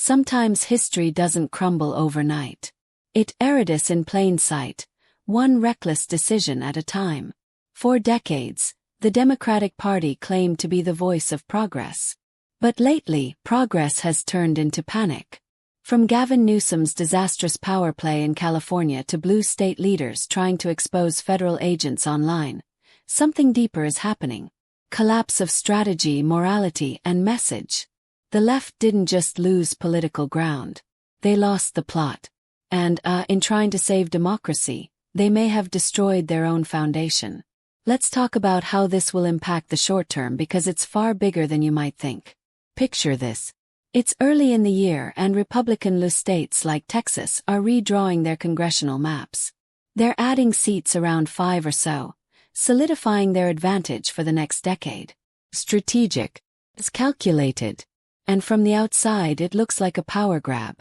Sometimes history doesn't crumble overnight. It erodes in plain sight, one reckless decision at a time. For decades, the Democratic Party claimed to be the voice of progress. But lately, progress has turned into panic. From Gavin Newsom's disastrous power play in California to blue state leaders trying to expose federal agents online, something deeper is happening. Collapse of strategy, morality, and message. The left didn't just lose political ground. They lost the plot. And, in trying to save democracy, they may have destroyed their own foundation. Let's talk about how this will impact the short term because it's far bigger than you might think. Picture this. It's early in the year and Republican-less states like Texas are redrawing their congressional maps. They're adding seats around 5 or so, solidifying their advantage for the next decade. Strategic. It's calculated. And from the outside it looks like a power grab.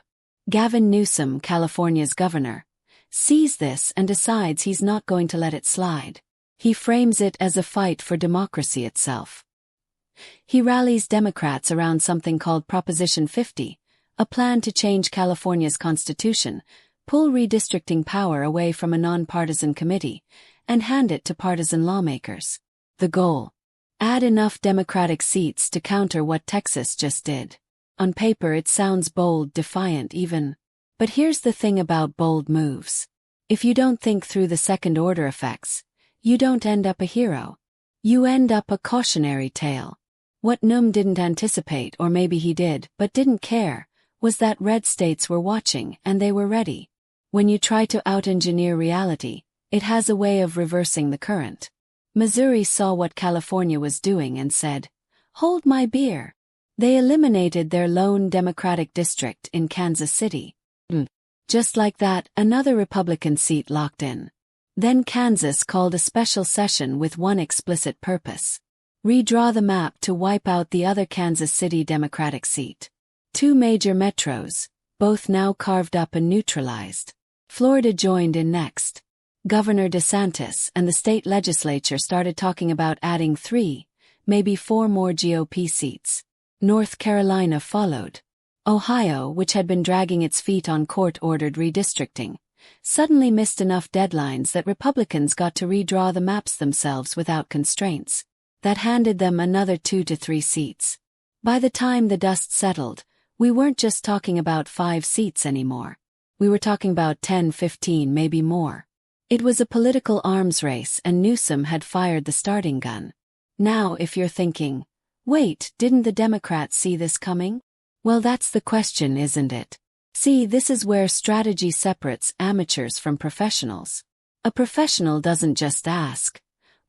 Gavin Newsom, California's governor, sees this and decides he's not going to let it slide. He frames it as a fight for democracy itself. He rallies Democrats around something called Proposition 50, a plan to change California's constitution, pull redistricting power away from a nonpartisan committee, and hand it to partisan lawmakers. The goal: add enough Democratic seats to counter what Texas just did. On paper it sounds bold, defiant even. But here's the thing about bold moves. If you don't think through the second-order effects, you don't end up a hero. You end up a cautionary tale. What Num didn't anticipate, or maybe he did, but didn't care, was that red states were watching and they were ready. When you try to out-engineer reality, it has a way of reversing the current. Missouri saw what California was doing and said, "Hold my beer." They eliminated their lone Democratic district in Kansas City. Just like that, another Republican seat locked in. Then Kansas called a special session with one explicit purpose: redraw the map to wipe out the other Kansas City Democratic seat. 2 major metros, both now carved up and neutralized. Florida joined in next. Governor DeSantis and the state legislature started talking about adding 3, maybe 4 more GOP seats. North Carolina followed. Ohio, which had been dragging its feet on court-ordered redistricting, suddenly missed enough deadlines that Republicans got to redraw the maps themselves without constraints. That handed them another 2 to 3 seats. By the time the dust settled, we weren't just talking about 5 seats anymore. We were talking about 10, 15, maybe more. It was a political arms race and Newsom had fired the starting gun. Now if you're thinking, wait, didn't the Democrats see this coming? Well, that's the question, isn't it? See, this is where strategy separates amateurs from professionals. A professional doesn't just ask,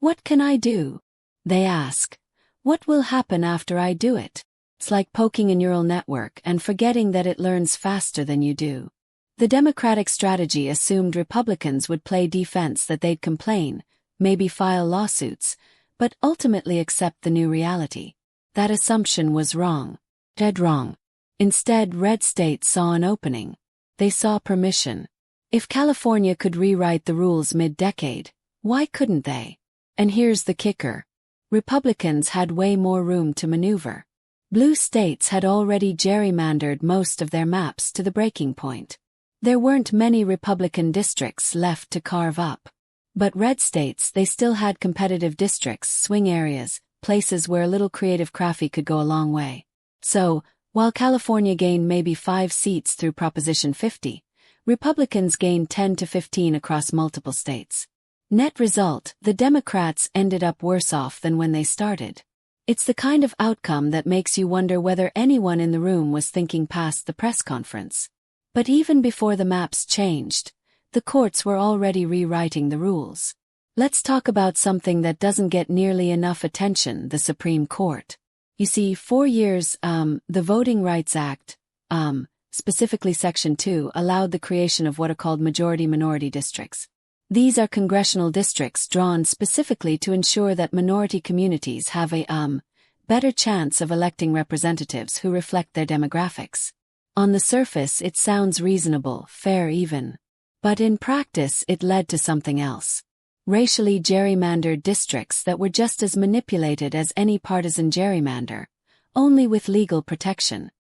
"What can I do?" They ask, "What will happen after I do it?" It's like poking a neural network and forgetting that it learns faster than you do. The Democratic strategy assumed Republicans would play defense, that they'd complain, maybe file lawsuits, but ultimately accept the new reality. That assumption was wrong. Dead wrong. Instead, red states saw an opening. They saw permission. If California could rewrite the rules mid-decade, why couldn't they? And here's the kicker. Republicans had way more room to maneuver. Blue states had already gerrymandered most of their maps to the breaking point. There weren't many Republican districts left to carve up. But red states, they still had competitive districts, swing areas, places where a little creative crafty could go a long way. So, while California gained maybe 5 seats through Proposition 50, Republicans gained 10 to 15 across multiple states. Net result, the Democrats ended up worse off than when they started. It's the kind of outcome that makes you wonder whether anyone in the room was thinking past the press conference. But even before the maps changed, the courts were already rewriting the rules. Let's talk about something that doesn't get nearly enough attention: the Supreme Court. You see, for years, the Voting Rights Act, specifically Section 2, allowed the creation of what are called majority-minority districts. These are congressional districts drawn specifically to ensure that minority communities have a, better chance of electing representatives who reflect their demographics. On the surface, it sounds reasonable, fair even. But in practice, it led to something else. Racially gerrymandered districts that were just as manipulated as any partisan gerrymander, only with legal protection.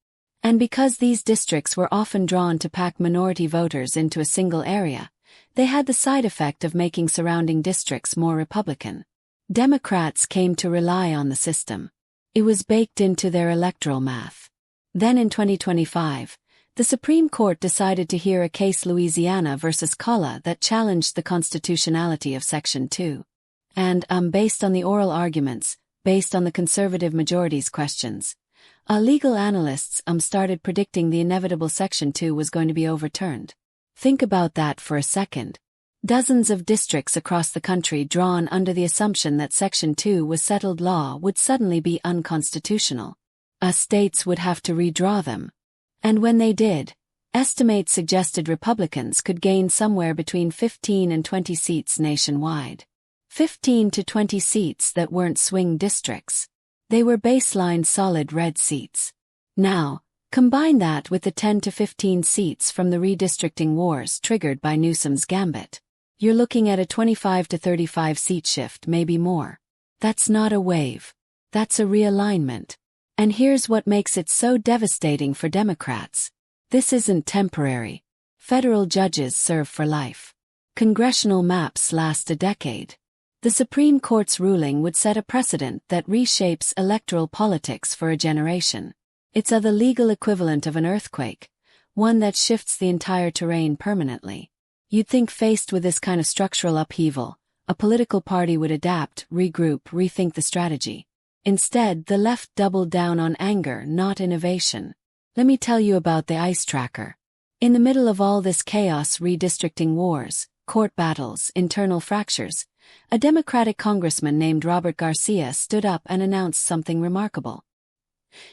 And because these districts were often drawn to pack minority voters into a single area, they had the side effect of making surrounding districts more Republican. Democrats came to rely on the system. It was baked into their electoral math. Then in 2025, the Supreme Court decided to hear a case Louisiana versus Colla that challenged the constitutionality of Section 2. And, based on the oral arguments, based on the conservative majority's questions, legal analysts started predicting the inevitable Section 2 was going to be overturned. Think about that for a second. Dozens of districts across the country drawn under the assumption that Section 2 was settled law would suddenly be unconstitutional. States would have to redraw them. And when they did, estimates suggested Republicans could gain somewhere between 15 and 20 seats nationwide. 15 to 20 seats that weren't swing districts. They were baseline solid red seats. Now, combine that with the 10 to 15 seats from the redistricting wars triggered by Newsom's gambit. You're looking at a 25 to 35 seat shift, maybe more. That's not a wave. That's a realignment. And here's what makes it so devastating for Democrats. This isn't temporary. Federal judges serve for life. Congressional maps last a decade. The Supreme Court's ruling would set a precedent that reshapes electoral politics for a generation. It's the legal equivalent of an earthquake, one that shifts the entire terrain permanently. You'd think faced with this kind of structural upheaval, a political party would adapt, regroup, rethink the strategy. Instead, the left doubled down on anger, not innovation. Let me tell you about the ICE tracker. In the middle of all this chaos, redistricting wars, court battles, internal fractures, a Democratic congressman named Robert Garcia stood up and announced something remarkable.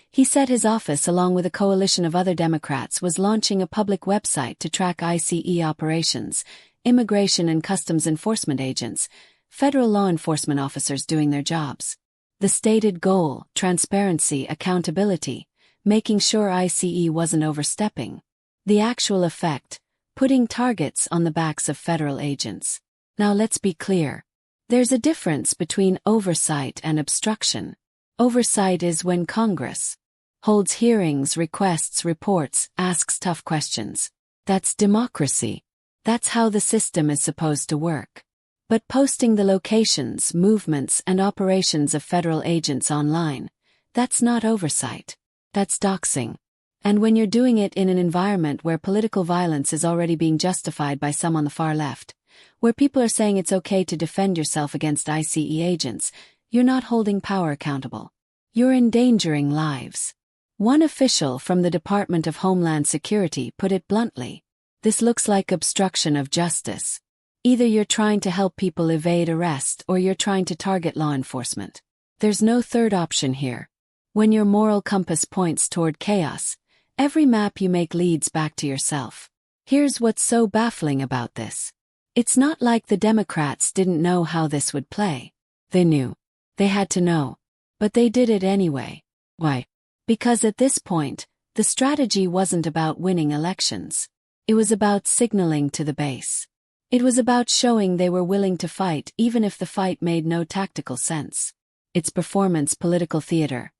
He said his office, along with a coalition of other Democrats, was launching a public website to track ICE operations, immigration and customs enforcement agents, federal law enforcement officers doing their jobs. The stated goal, transparency, accountability, making sure ICE wasn't overstepping. The actual effect, putting targets on the backs of federal agents. Now let's be clear. There's a difference between oversight and obstruction. Oversight is when Congress holds hearings, requests reports, asks tough questions. That's democracy. That's how the system is supposed to work. But posting the locations, movements, and operations of federal agents online, that's not oversight. That's doxing. And when you're doing it in an environment where political violence is already being justified by some on the far left, where people are saying it's okay to defend yourself against ICE agents, you're not holding power accountable. You're endangering lives. One official from the Department of Homeland Security put it bluntly. This looks like obstruction of justice. Either you're trying to help people evade arrest or you're trying to target law enforcement. There's no third option here. When your moral compass points toward chaos, every map you make leads back to yourself. Here's what's so baffling about this. It's not like the Democrats didn't know how this would play. They knew. They had to know. But they did it anyway. Why? Because at this point, the strategy wasn't about winning elections. It was about signaling to the base. It was about showing they were willing to fight even if the fight made no tactical sense. It's performance political theater.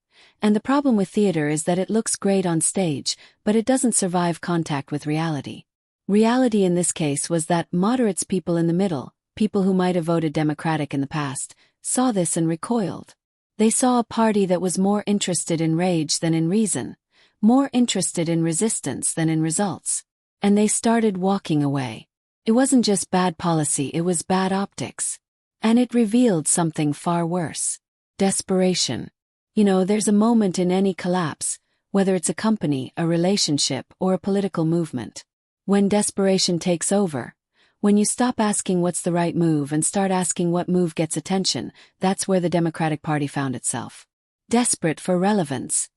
And the problem with theater is that it looks great on stage, but it doesn't survive contact with reality. Reality in this case was that moderates, people in the middle, people who might have voted Democratic in the past, saw this and recoiled. They saw a party that was more interested in rage than in reason, more interested in resistance than in results. And they started walking away. It wasn't just bad policy, it was bad optics. And it revealed something far worse. Desperation. There's a moment in any collapse, whether it's a company, a relationship, or a political movement, when desperation takes over. When you stop asking what's the right move and start asking what move gets attention, that's where the Democratic Party found itself. Desperate for relevance.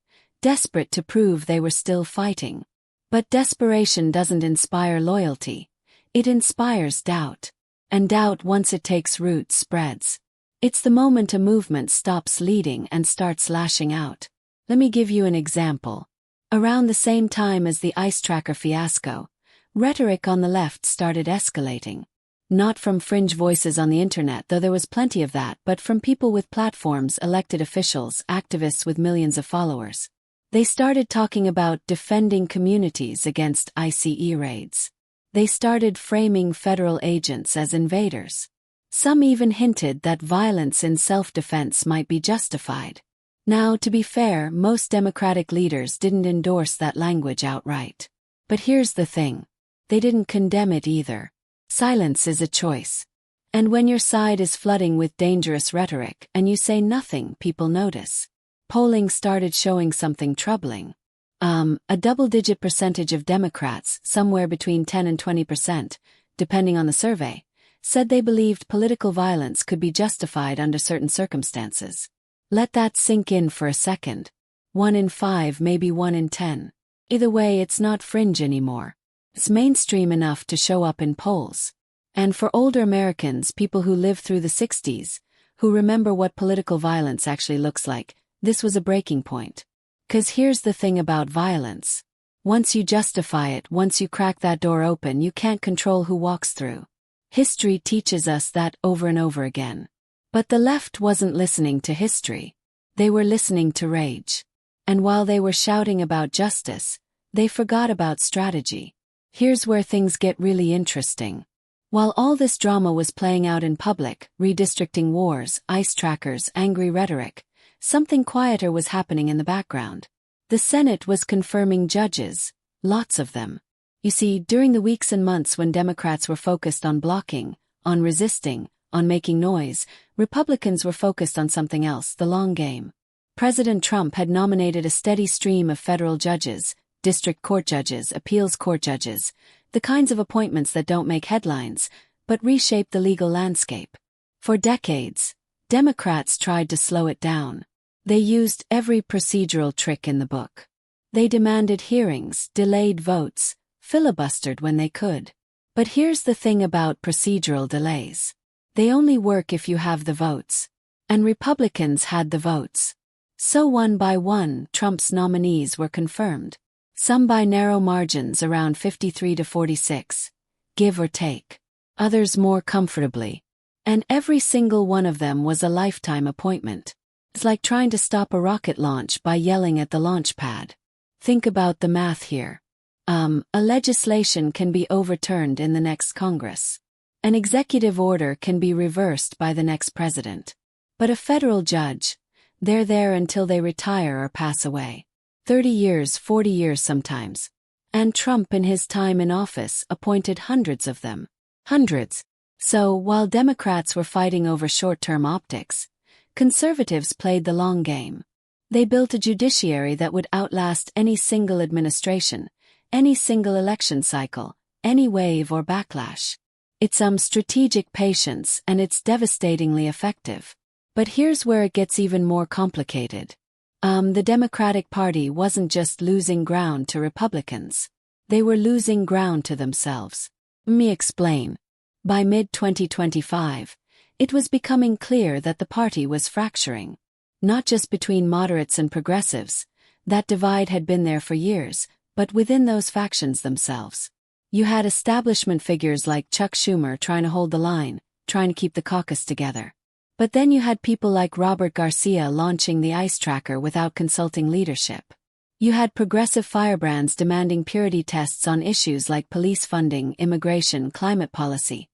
Desperate to prove they were still fighting. But desperation doesn't inspire loyalty. It inspires doubt. And doubt, once it takes root, spreads. It's the moment a movement stops leading and starts lashing out. Let me give you an example. Around the same time as the ICE tracker fiasco, rhetoric on the left started escalating. Not from fringe voices on the internet, though there was plenty of that, but from people with platforms, elected officials, activists with millions of followers. They started talking about defending communities against ICE raids. They started framing federal agents as invaders. Some even hinted that violence in self-defense might be justified. Now, to be fair, most Democratic leaders didn't endorse that language outright. But here's the thing. They didn't condemn it either. Silence is a choice. And when your side is flooding with dangerous rhetoric and you say nothing, people notice. Polling started showing something troubling. A double-digit percentage of Democrats, somewhere between 10 and 20%, depending on the survey, said they believed political violence could be justified under certain circumstances. Let that sink in for a second. 1 in 5, maybe 1 in 10. Either way, it's not fringe anymore. It's mainstream enough to show up in polls. And for older Americans, people who lived through the 60s, who remember what political violence actually looks like, this was a breaking point. 'Cause here's the thing about violence. Once you justify it, once you crack that door open, you can't control who walks through. History teaches us that over and over again. But the left wasn't listening to history. They were listening to rage. And while they were shouting about justice, they forgot about strategy. Here's where things get really interesting. While all this drama was playing out in public, redistricting wars, ICE trackers, angry rhetoric, something quieter was happening in the background. The Senate was confirming judges, lots of them. You see, during the weeks and months when Democrats were focused on blocking, on resisting, on making noise, Republicans were focused on something else, the long game. President Trump had nominated a steady stream of federal judges, district court judges, appeals court judges, the kinds of appointments that don't make headlines, but reshape the legal landscape. For decades, Democrats tried to slow it down. They used every procedural trick in the book. They demanded hearings, delayed votes, filibustered when they could. But here's the thing about procedural delays. They only work if you have the votes. And Republicans had the votes. So one by one, Trump's nominees were confirmed. Some by narrow margins around 53 to 46, give or take. Others more comfortably. And every single one of them was a lifetime appointment. It's like trying to stop a rocket launch by yelling at the launch pad. Think about the math here. A legislation can be overturned in the next Congress. An executive order can be reversed by the next president. But a federal judge, they're there until they retire or pass away. 30 years, 40 years sometimes. And Trump in his time in office appointed hundreds of them. Hundreds. So, while Democrats were fighting over short-term optics, conservatives played the long game. They built a judiciary that would outlast any single administration, any single election cycle, any wave or backlash. It's strategic patience, and it's devastatingly effective. But here's where it gets even more complicated. The Democratic Party wasn't just losing ground to Republicans. They were losing ground to themselves. Let me explain. By mid-2025, it was becoming clear that the party was fracturing. Not just between moderates and progressives. That divide had been there for years, but within those factions themselves. You had establishment figures like Chuck Schumer trying to hold the line, trying to keep the caucus together. But then you had people like Robert Garcia launching the ICE tracker without consulting leadership. You had progressive firebrands demanding purity tests on issues like police funding, immigration, climate policy.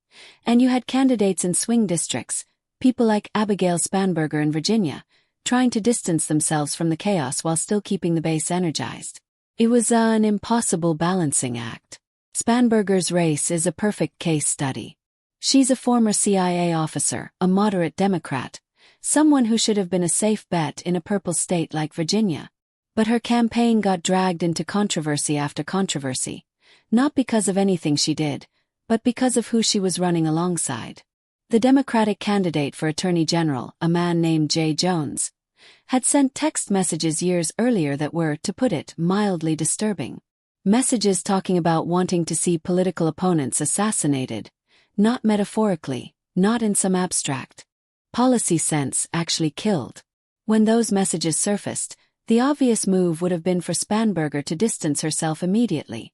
And you had candidates in swing districts, people like Abigail Spanberger in Virginia, trying to distance themselves from the chaos while still keeping the base energized. It was an impossible balancing act. Spanberger's race is a perfect case study. She's a former CIA officer, a moderate Democrat, someone who should have been a safe bet in a purple state like Virginia. But her campaign got dragged into controversy after controversy, not because of anything she did, but because of who she was running alongside. The Democratic candidate for Attorney General, a man named Jay Jones, had sent text messages years earlier that were, to put it, mildly disturbing. Messages talking about wanting to see political opponents assassinated, not metaphorically, not in some abstract policy sense, actually killed. When those messages surfaced, the obvious move would have been for Spanberger to distance herself immediately,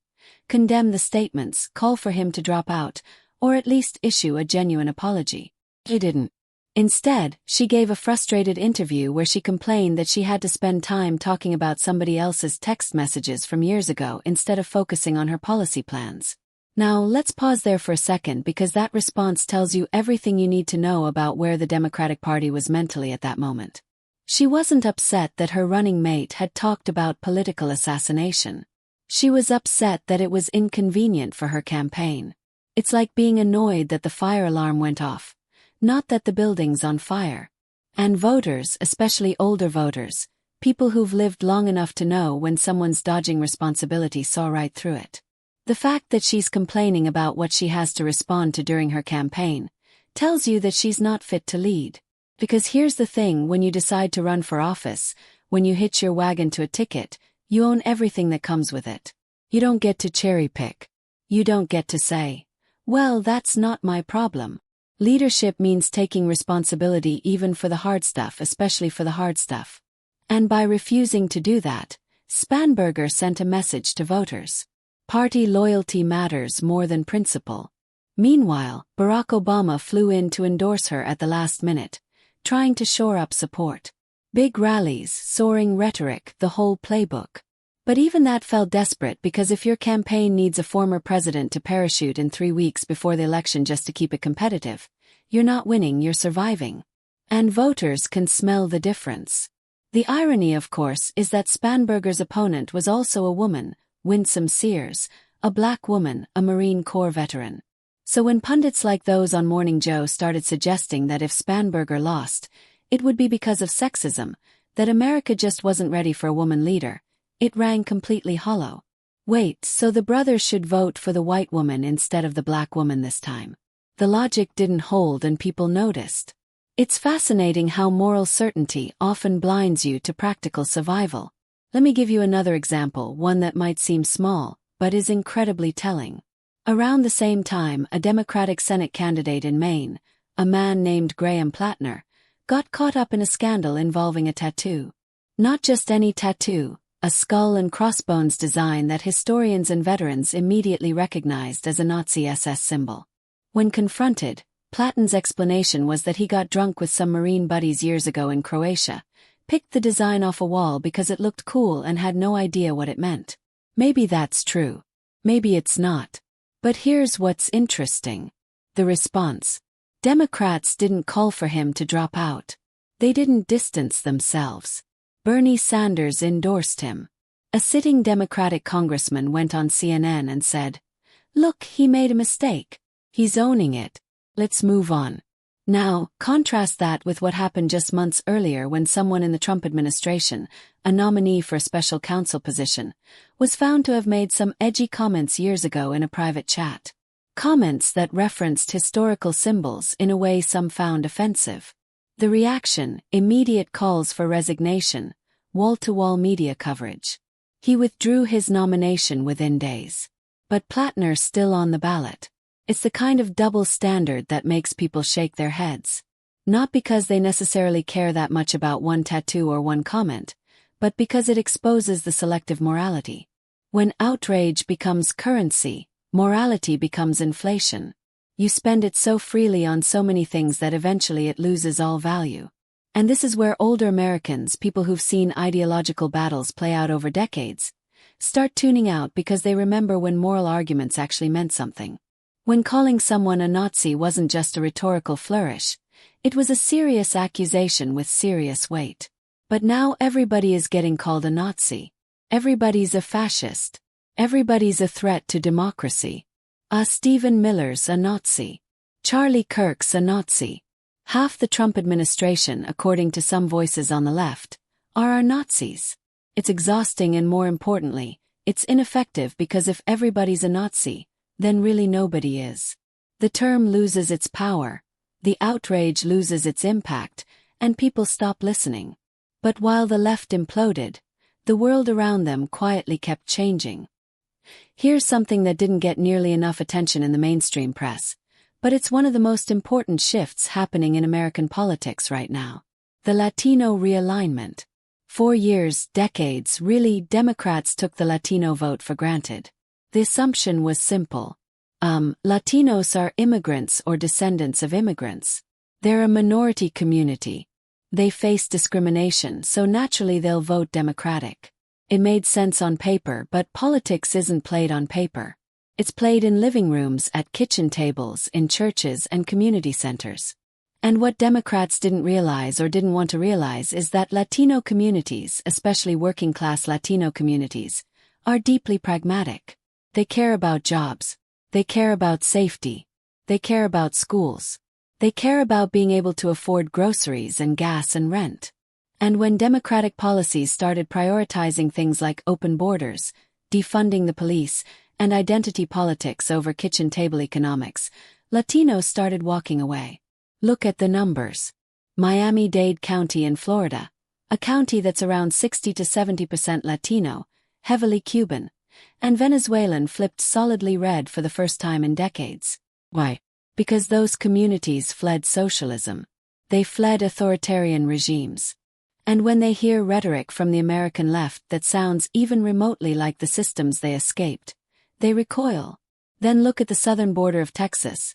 condemn the statements, call for him to drop out, or at least issue a genuine apology. He didn't. Instead, she gave a frustrated interview where she complained that she had to spend time talking about somebody else's text messages from years ago instead of focusing on her policy plans. Now, let's pause there for a second because that response tells you everything you need to know about where the Democratic Party was mentally at that moment. She wasn't upset that her running mate had talked about political assassination. She was upset that it was inconvenient for her campaign. It's like being annoyed that the fire alarm went off, not that the building's on fire. And voters, especially older voters, people who've lived long enough to know when someone's dodging responsibility, saw right through it. The fact that she's complaining about what she has to respond to during her campaign tells you that she's not fit to lead. Because here's the thing, when you decide to run for office, when you hitch your wagon to a ticket, you own everything that comes with it. You don't get to cherry pick. You don't get to say, well, that's not my problem. Leadership means taking responsibility even for the hard stuff, especially for the hard stuff. And by refusing to do that, Spanberger sent a message to voters. Party loyalty matters more than principle. Meanwhile, Barack Obama flew in to endorse her at the last minute, trying to shore up support. Big rallies, soaring rhetoric, the whole playbook. But even that felt desperate because if your campaign needs a former president to parachute in 3 weeks before the election just to keep it competitive, you're not winning, you're surviving. And voters can smell the difference. The irony, of course, is that Spanberger's opponent was also a woman, Winsome Sears, a black woman, a Marine Corps veteran. So when pundits like those on Morning Joe started suggesting that if Spanberger lost, it would be because of sexism, that America just wasn't ready for a woman leader, it rang completely hollow. Wait, so the brothers should vote for the white woman instead of the black woman this time? The logic didn't hold and people noticed. It's fascinating how moral certainty often blinds you to practical survival. Let me give you another example, one that might seem small, but is incredibly telling. Around the same time, a Democratic Senate candidate in Maine, a man named Graham Plattner, got caught up in a scandal involving a tattoo. Not just any tattoo, a skull and crossbones design that historians and veterans immediately recognized as a Nazi SS symbol. When confronted, Plattner's explanation was that he got drunk with some Marine buddies years ago in Croatia, picked the design off a wall because it looked cool and had no idea what it meant. Maybe that's true. Maybe it's not. But here's what's interesting. The response. Democrats didn't call for him to drop out. They didn't distance themselves. Bernie Sanders endorsed him. A sitting Democratic congressman went on CNN and said, "Look, he made a mistake. He's owning it. Let's move on." Now, contrast that with what happened just months earlier when someone in the Trump administration, a nominee for a special counsel position, was found to have made some edgy comments years ago in a private chat. Comments that referenced historical symbols in a way some found offensive. The reaction, immediate calls for resignation, wall-to-wall media coverage. He withdrew his nomination within days. But Plattner's still on the ballot. It's the kind of double standard that makes people shake their heads. Not because they necessarily care that much about one tattoo or one comment, but because it exposes the selective morality. When outrage becomes currency, morality becomes inflation. You spend it so freely on so many things that eventually it loses all value. And this is where older Americans, people who've seen ideological battles play out over decades, start tuning out because they remember when moral arguments actually meant something. When calling someone a Nazi wasn't just a rhetorical flourish, it was a serious accusation with serious weight. But now everybody is getting called a Nazi. Everybody's a fascist. Everybody's a threat to democracy. Stephen Miller's a Nazi. Charlie Kirk's a Nazi. Half the Trump administration, according to some voices on the left, are Nazis. It's exhausting and more importantly, it's ineffective because if everybody's a Nazi, then really nobody is. The term loses its power, the outrage loses its impact, and people stop listening. But while the left imploded, the world around them quietly kept changing. Here's something that didn't get nearly enough attention in the mainstream press, but it's one of the most important shifts happening in American politics right now. The Latino realignment. For years, decades, really, Democrats took the Latino vote for granted. The assumption was simple. Latinos are immigrants or descendants of immigrants. They're a minority community. They face discrimination, so naturally they'll vote Democratic. It made sense on paper, but politics isn't played on paper. It's played in living rooms, at kitchen tables, in churches and community centers. And what Democrats didn't realize or didn't want to realize is that Latino communities, especially working-class Latino communities, are deeply pragmatic. They care about jobs. They care about safety. They care about schools. They care about being able to afford groceries and gas and rent. And when Democratic policies started prioritizing things like open borders, defunding the police, and identity politics over kitchen table economics, Latinos started walking away. Look at the numbers. Miami-Dade County in Florida, a county that's around 60 to 70% Latino, heavily Cuban, and Venezuelan, flipped solidly red for the first time in decades. Why? Because those communities fled socialism. They fled authoritarian regimes. And when they hear rhetoric from the American left that sounds even remotely like the systems they escaped, they recoil. Then look at the southern border of Texas.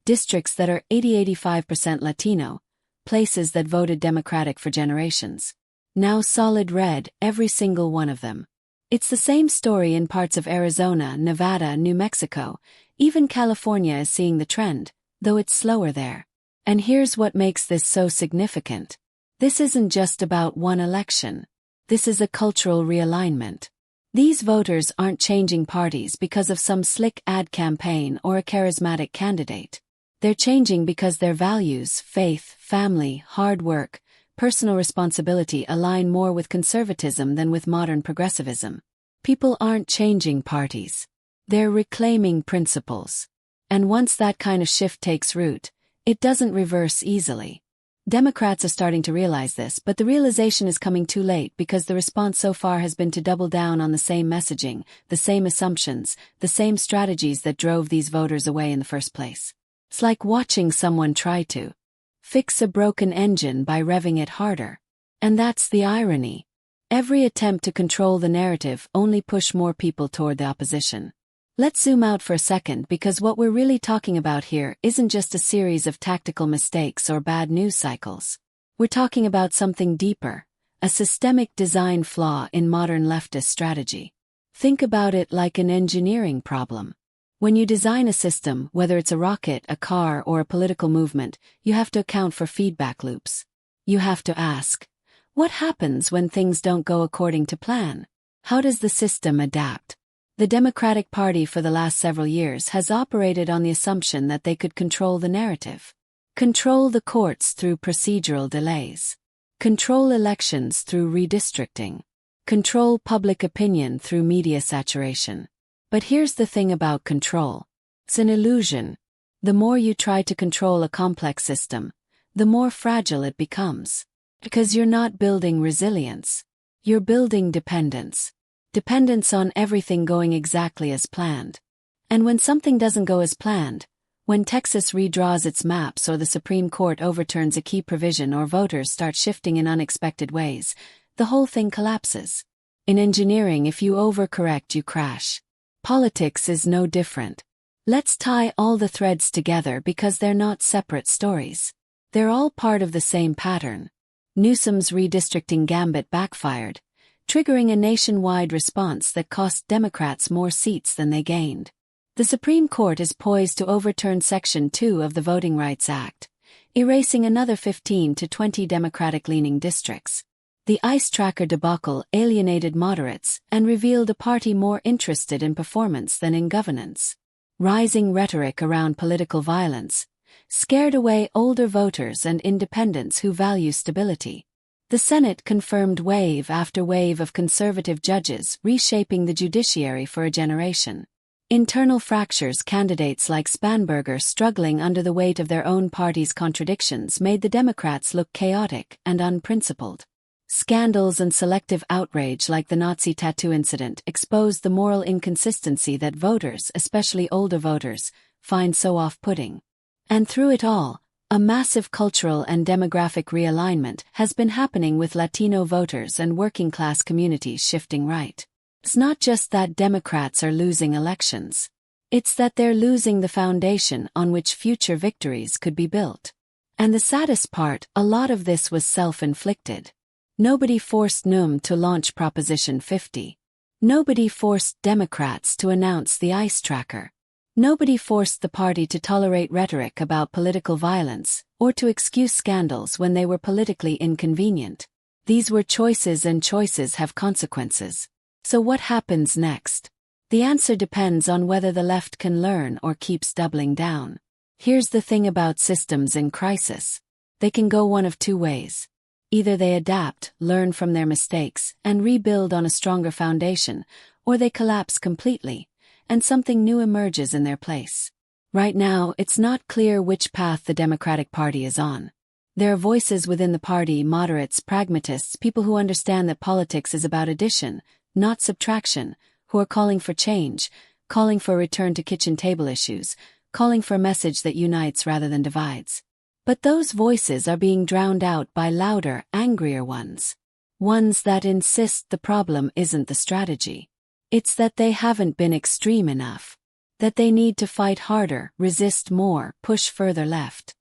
Districts that are 80–85% Latino, places that voted Democratic for generations. Now solid red, every single one of them. It's the same story in parts of Arizona, Nevada, New Mexico. Even California is seeing the trend, though it's slower there. And here's what makes this so significant. This isn't just about one election. This is a cultural realignment. These voters aren't changing parties because of some slick ad campaign or a charismatic candidate. They're changing because their values, faith, family, hard work, personal responsibility align more with conservatism than with modern progressivism. People aren't changing parties. They're reclaiming principles. And once that kind of shift takes root, it doesn't reverse easily. Democrats are starting to realize this, but the realization is coming too late because the response so far has been to double down on the same messaging, the same assumptions, the same strategies that drove these voters away in the first place. It's like watching someone try to fix a broken engine by revving it harder. And that's the irony. Every attempt to control the narrative only pushed more people toward the opposition. Let's zoom out for a second, because what we're really talking about here isn't just a series of tactical mistakes or bad news cycles. We're talking about something deeper, a systemic design flaw in modern leftist strategy. Think about it like an engineering problem. When you design a system, whether it's a rocket, a car, or a political movement, you have to account for feedback loops. You have to ask, what happens when things don't go according to plan? How does the system adapt? The Democratic Party for the last several years has operated on the assumption that they could control the narrative. Control the courts through procedural delays. Control elections through redistricting. Control public opinion through media saturation. But here's the thing about control. It's an illusion. The more you try to control a complex system, the more fragile it becomes. Because you're not building resilience. You're building dependence. Dependence on everything going exactly as planned. And when something doesn't go as planned, when Texas redraws its maps or the Supreme Court overturns a key provision or voters start shifting in unexpected ways, the whole thing collapses. In engineering, if you overcorrect, you crash. Politics is no different. Let's tie all the threads together because they're not separate stories. They're all part of the same pattern. Newsom's redistricting gambit backfired, triggering a nationwide response that cost Democrats more seats than they gained. The Supreme Court is poised to overturn Section 2 of the Voting Rights Act, erasing another 15 to 20 Democratic-leaning districts. The ICE tracker debacle alienated moderates and revealed a party more interested in performance than in governance. Rising rhetoric around political violence scared away older voters and independents who value stability. The Senate confirmed wave after wave of conservative judges reshaping the judiciary for a generation. Internal fractures, candidates like Spanberger struggling under the weight of their own party's contradictions, made the Democrats look chaotic and unprincipled. Scandals and selective outrage like the Nazi tattoo incident exposed the moral inconsistency that voters, especially older voters, find so off-putting. And through it all, a massive cultural and demographic realignment has been happening, with Latino voters and working-class communities shifting right. It's not just that Democrats are losing elections. It's that they're losing the foundation on which future victories could be built. And the saddest part, a lot of this was self-inflicted. Nobody forced NUM to launch Proposition 50. Nobody forced Democrats to announce the ICE tracker. Nobody forced the party to tolerate rhetoric about political violence, or to excuse scandals when they were politically inconvenient. These were choices, and choices have consequences. So what happens next? The answer depends on whether the left can learn or keeps doubling down. Here's the thing about systems in crisis. They can go one of two ways. Either they adapt, learn from their mistakes, and rebuild on a stronger foundation, or they collapse completely, and something new emerges in their place. Right now, it's not clear which path the Democratic Party is on. There are voices within the party, moderates, pragmatists, people who understand that politics is about addition, not subtraction, who are calling for change, calling for a return to kitchen table issues, calling for a message that unites rather than divides. But those voices are being drowned out by louder, angrier ones. Ones that insist the problem isn't the strategy. It's that they haven't been extreme enough. That they need to fight harder, resist more, push further left.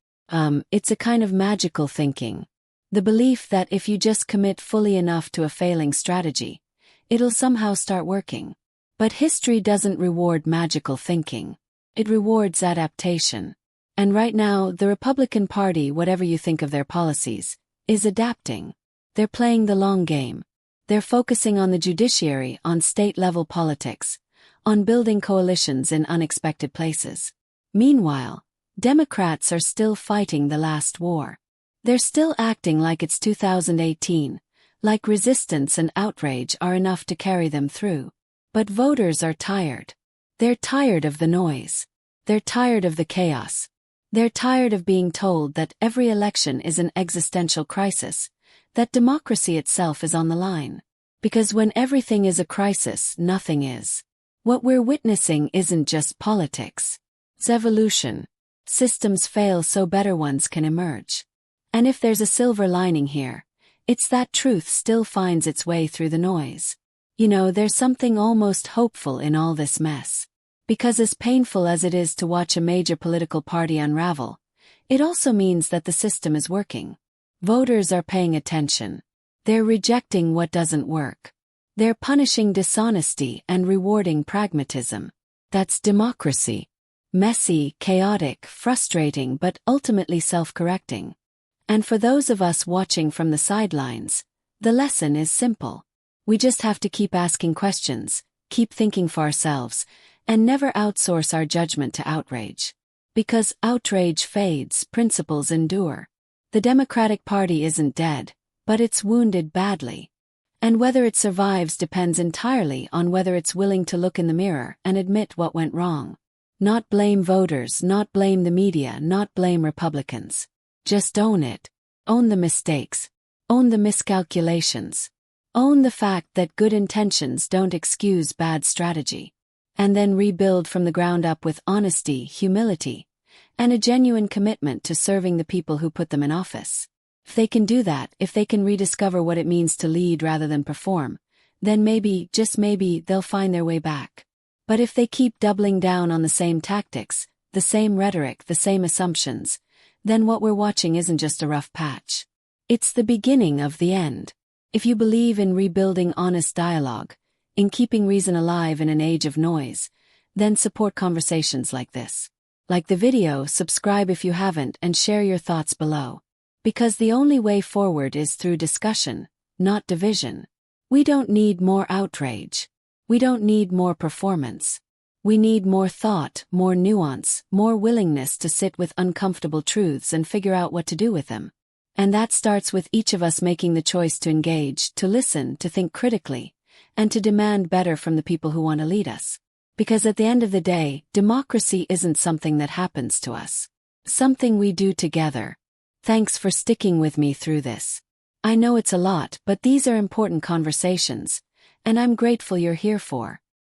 It's a kind of magical thinking. The belief that if you just commit fully enough to a failing strategy, it'll somehow start working. But history doesn't reward magical thinking. It rewards adaptation. And right now, the Republican Party, whatever you think of their policies, is adapting. They're playing the long game. They're focusing on the judiciary, on state-level politics, on building coalitions in unexpected places. Meanwhile, Democrats are still fighting the last war. They're still acting like it's 2018, like resistance and outrage are enough to carry them through. But voters are tired. They're tired of the noise. They're tired of the chaos. They're tired of being told that every election is an existential crisis, that democracy itself is on the line. Because when everything is a crisis, nothing is. What we're witnessing isn't just politics. It's evolution. Systems fail so better ones can emerge. And if there's a silver lining here, it's that truth still finds its way through the noise. You know, there's something almost hopeful in all this mess. Because as painful as it is to watch a major political party unravel, it also means that the system is working. Voters are paying attention. They're rejecting what doesn't work. They're punishing dishonesty and rewarding pragmatism. That's democracy. Messy, chaotic, frustrating, but ultimately self-correcting. And for those of us watching from the sidelines, the lesson is simple. We just have to keep asking questions, keep thinking for ourselves, and never outsource our judgment to outrage. Because outrage fades, principles endure. The Democratic Party isn't dead, but it's wounded badly. And whether it survives depends entirely on whether it's willing to look in the mirror and admit what went wrong. Not blame voters, not blame the media, not blame Republicans. Just own it. Own the mistakes. Own the miscalculations. Own the fact that good intentions don't excuse bad strategy. And then rebuild from the ground up with honesty, humility, and a genuine commitment to serving the people who put them in office. If they can do that, if they can rediscover what it means to lead rather than perform, then maybe, just maybe, they'll find their way back. But if they keep doubling down on the same tactics, the same rhetoric, the same assumptions, then what we're watching isn't just a rough patch. It's the beginning of the end. If you believe in rebuilding honest dialogue, in keeping reason alive in an age of noise, then support conversations like this. Like the video, subscribe if you haven't, and share your thoughts below. Because the only way forward is through discussion, not division. We don't need more outrage. We don't need more performance. We need more thought, more nuance, more willingness to sit with uncomfortable truths and figure out what to do with them. And that starts with each of us making the choice to engage, to listen, to think critically, and to demand better from the people who want to lead us. Because at the end of the day, democracy isn't something that happens to us. Something we do together. Thanks for sticking with me through this. I know it's a lot, but these are important conversations, and I'm grateful you're here for.